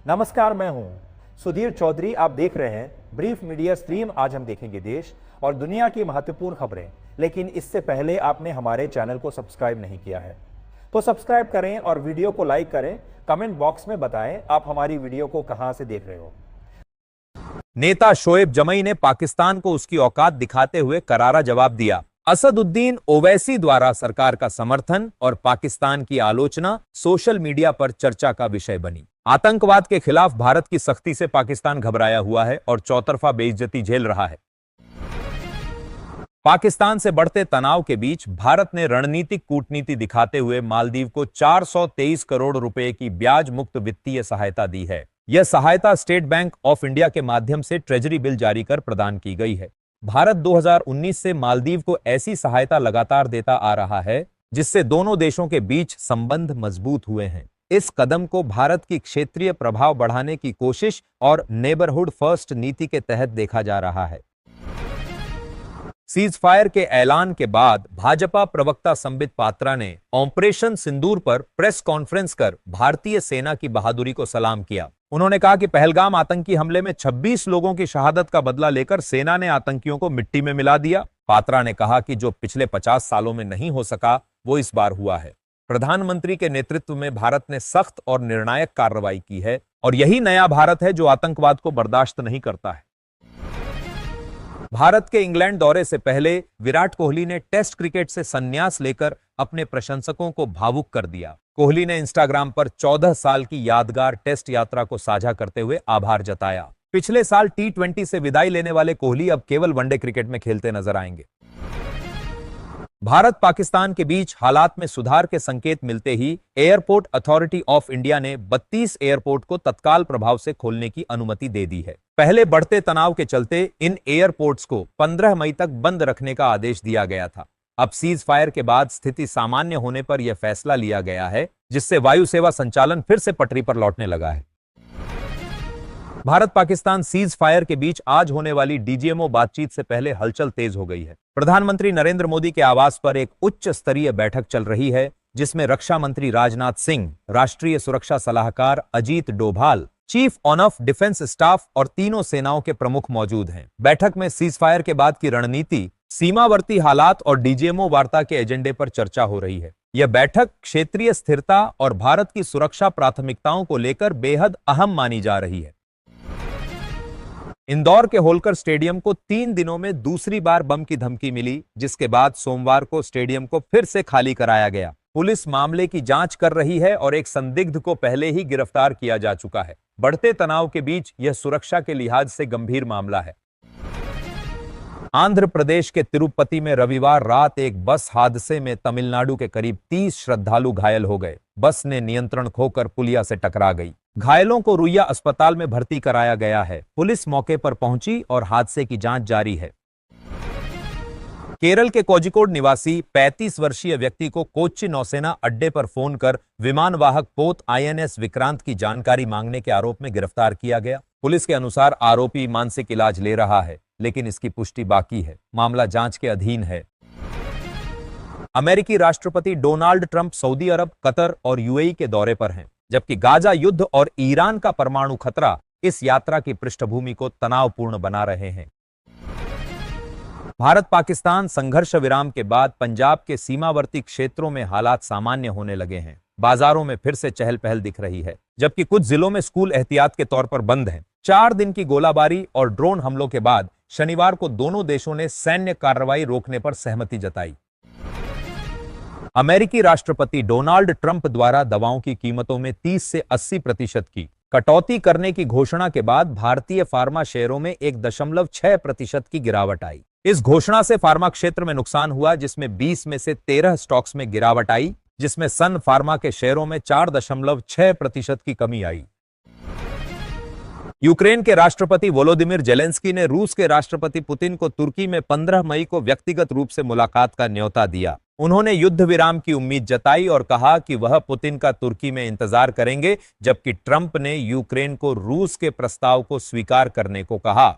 नमस्कार, मैं हूं सुधीर चौधरी। आप देख रहे हैं ब्रीफ मीडिया स्ट्रीम। आज हम देखेंगे देश और दुनिया की महत्वपूर्ण खबरें, लेकिन इससे पहले आपने हमारे चैनल को सब्सक्राइब नहीं किया है तो सब्सक्राइब करें और वीडियो को लाइक करें। कमेंट बॉक्स में बताएं आप हमारी वीडियो को कहां से देख रहे हो। नेता शोएब जमई ने पाकिस्तान को उसकी औकात दिखाते हुए करारा जवाब दिया। असदुद्दीन ओवैसी द्वारा सरकार का समर्थन और पाकिस्तान की आलोचना सोशल मीडिया पर चर्चा का विषय बनी। आतंकवाद के खिलाफ भारत की सख्ती से पाकिस्तान घबराया हुआ है और चौतरफा बेइज्जती झेल रहा है। पाकिस्तान से बढ़ते तनाव के बीच भारत ने रणनीतिक कूटनीति दिखाते हुए मालदीव को 423 करोड़ रुपए की ब्याज मुक्त वित्तीय सहायता दी है। यह सहायता स्टेट बैंक ऑफ इंडिया के माध्यम से ट्रेजरी बिल जारी कर प्रदान की गई है। भारत 2019 से मालदीव को ऐसी सहायता लगातार देता आ रहा है जिससे दोनों देशों के बीच संबंध मजबूत हुए हैं। इस कदम को भारत की क्षेत्रीय प्रभाव बढ़ाने की कोशिश और नेबरहुड फर्स्ट नीति के तहत देखा जा रहा है। सीज फायर के ऐलान के बाद भाजपा प्रवक्ता संबित पात्रा ने ऑपरेशन सिंदूर पर प्रेस कॉन्फ्रेंस कर भारतीय सेना की बहादुरी को सलाम किया। उन्होंने कहा कि पहलगाम आतंकी हमले में 26 लोगों की शहादत का बदला लेकर सेना ने आतंकियों को मिट्टी में मिला दिया। पात्रा ने कहा कि जो पिछले 50 सालों में नहीं हो सका वो इस बार हुआ है। प्रधानमंत्री के नेतृत्व में भारत ने सख्त और निर्णायक कार्रवाई की है और यही नया भारत है जो आतंकवाद को बर्दाश्त नहीं करता है। भारत के इंग्लैंड दौरे से पहले विराट कोहली ने टेस्ट क्रिकेट से संन्यास लेकर अपने प्रशंसकों को भावुक कर दिया। कोहली ने इंस्टाग्राम पर 14 साल की यादगार टेस्ट यात्रा को साझा करते हुए आभार जताया। पिछले साल T20 से विदाई लेने वाले कोहली अब केवल वनडे क्रिकेट में खेलते नजर आएंगे। भारत पाकिस्तान के बीच हालात में सुधार के संकेत मिलते ही एयरपोर्ट अथॉरिटी ऑफ इंडिया ने 32 एयरपोर्ट को तत्काल प्रभाव से खोलने की अनुमति दे दी है। पहले बढ़ते तनाव के चलते इन एयरपोर्ट्स को 15 मई तक बंद रखने का आदेश दिया गया था। अब सीज फायर के बाद स्थिति सामान्य होने पर यह फैसला लिया गया है, जिससे वायु सेवा संचालन फिर से पटरी पर लौटने लगा है। भारत पाकिस्तान सीज फायर के बीच आज होने वाली डीजीएमओ बातचीत से पहले हलचल तेज हो गई है। प्रधानमंत्री नरेंद्र मोदी के आवास पर एक उच्च स्तरीय बैठक चल रही है, जिसमें रक्षा मंत्री राजनाथ सिंह, राष्ट्रीय सुरक्षा सलाहकार Ajit Doval, chief of defence staff और तीनों सेनाओं के प्रमुख मौजूद हैं। बैठक में सीज फायर के बाद की रणनीति, सीमावर्ती हालात और डीजीएमओ वार्ता के एजेंडे पर चर्चा हो रही है। यह बैठक क्षेत्रीय स्थिरता और भारत की सुरक्षा प्राथमिकताओं को लेकर बेहद अहम मानी जा रही है। इंदौर के होलकर स्टेडियम को 3 दिनों में दूसरी बार बम की धमकी मिली, जिसके बाद सोमवार को स्टेडियम को फिर से खाली कराया गया। पुलिस मामले की जांच कर रही है और एक संदिग्ध को पहले ही गिरफ्तार किया जा चुका है। बढ़ते तनाव के बीच यह सुरक्षा के लिहाज से गंभीर मामला है। आंध्र प्रदेश के तिरुपति में रविवार रात एक बस हादसे में तमिलनाडु के करीब 30 श्रद्धालु घायल हो गए। बस ने नियंत्रण खोकर पुलिया से टकरा गई। घायलों को रुइया अस्पताल में भर्ती कराया गया है। पुलिस मौके पर पहुंची और हादसे की जांच जारी है। केरल के कोझिकोड निवासी 35 वर्षीय व्यक्ति को कोच्चि नौसेना अड्डे पर फोन कर विमानवाहक पोत INS विक्रांत की जानकारी मांगने के आरोप में गिरफ्तार किया गया। पुलिस के अनुसार आरोपी मानसिक इलाज ले रहा है, लेकिन इसकी पुष्टि बाकी है। मामला जांच के अधीन है। अमेरिकी राष्ट्रपति डोनाल्ड ट्रंप सऊदी अरब, कतर और UAE के दौरे पर हैं, जबकि गाजा युद्ध और ईरान का परमाणु खतरा इस यात्रा की पृष्ठभूमि को तनावपूर्ण बना रहे हैं। भारत पाकिस्तान संघर्ष विराम के बाद पंजाब के सीमावर्ती क्षेत्रों में हालात सामान्य होने लगे हैं। बाजारों में फिर से चहल पहल दिख रही है, जबकि कुछ जिलों में स्कूल एहतियात के तौर पर बंद हैं। 4 दिन की गोलाबारी और ड्रोन हमलों के बाद शनिवार को दोनों देशों ने सैन्य कार्रवाई रोकने पर सहमति जताई। अमेरिकी राष्ट्रपति डोनाल्ड ट्रंप द्वारा दवाओं की कीमतों में 30 से 80% की कटौती करने की घोषणा के बाद भारतीय फार्मा शेयरों में 1.6% की गिरावट आई। इस घोषणा से फार्मा क्षेत्र में नुकसान हुआ, जिसमें 20 में से 13 स्टॉक्स में गिरावट आई, जिसमें सन फार्मा के शेयरों में 4.6% की कमी आई। यूक्रेन के राष्ट्रपति वोलोदिमिर जेलेंस्की ने रूस के राष्ट्रपति पुतिन को तुर्की में 15 मई को व्यक्तिगत रूप से मुलाकात का न्योता दिया। उन्होंने युद्ध विराम की उम्मीद जताई और कहा कि वह पुतिन का तुर्की में इंतजार करेंगे, जबकि ट्रंप ने यूक्रेन को रूस के प्रस्ताव को स्वीकार करने को कहा।